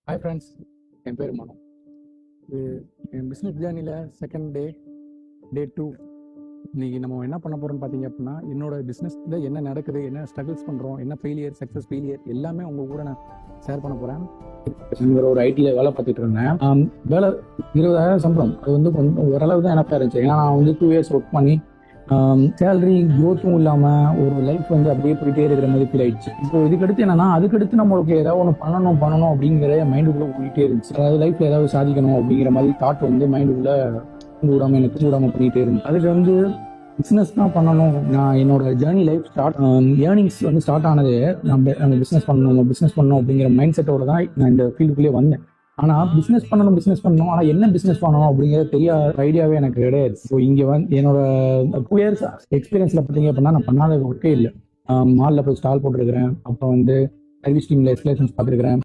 Hi friends, என் பேர் மனோ. இது என் business ஜேர்னியில் செகண்ட் டே 2. இன்றைக்கி நம்ம என்ன பண்ண போகிறோம்னு பார்த்தீங்க அப்படின்னா, என்னோட பிஸ்னஸில் என்ன நடக்குது, என்ன ஸ்ட்ரகிள்ஸ் பண்ணுறோம், என்ன சக்ஸஸ் ஃபெயிலியர் எல்லாமே உங்கள் கூட நான் ஷேர் பண்ண போகிறேன். ஒரு ஐடியில் வேலை பார்த்துட்டு இருந்தேன். வேலை 20,000 சம்பளம். அது வந்து கொஞ்சம் ஓரளவு தான் எனக்கு இருந்துச்சு. ஏன்னா நான் வந்து 2 இயர்ஸ் ஒர்க் பண்ணி சேலரி க்ரோத்தும் இல்லாமல் ஒரு லைஃப் வந்து அப்படியே போயிட்டே இருக்கிற மாதிரி ஃபீல் ஆயிடுச்சு. இப்போ இதுக்கடுத்து என்னன்னா, அதுக்கடுத்து நம்மளுக்கு ஏதாவது ஒன்று பண்ணணும் அப்படிங்கிற மைண்டுக்குள்ளே போயிட்டே இருந்துச்சு. அதாவது லைஃப்ல ஏதாவது சாதிக்கணும் அப்படிங்கிற மாதிரி தாட் வந்து மைண்டுக்குள்ளே எனக்கு விடாமல் பண்ணிட்டே இருந்துச்சு. அதுக்கு வந்து பிஸ்னஸ் தான் பண்ணணும். நான் என்னோட ஜேர்னி லைஃப் ஏர்னிங்ஸ் வந்து ஸ்டார்ட் ஆனது நம்ம பிஸ்னஸ் பண்ணணும் அப்படிங்கிற மைண்ட் செட்டோட தான் நான் இந்த ஃபீல்டுக்குள்ளே வந்தேன். ஆனால் பிஸ்னஸ் பண்ணணும் ஆனால் என்ன பிஸ்னஸ் பண்ணணும் அப்படிங்கிறது தெரியாத ஐடியாவே எனக்கு கிடையாது. ஸோ இங்கே வந்து என்னோட 2 இயர்ஸ் எக்ஸ்பீரியன்ஸில் பார்த்தீங்க அப்படின்னா நான் பண்ணாத ஒர்க்கே இல்லை. மாலில் போய் ஸ்டால் போட்டுருக்கிறேன். அப்புறம் வந்து சர்வீஸ் டீமில் எஸ்கலேஷன்ஸ் பார்த்துருக்கிறேன்.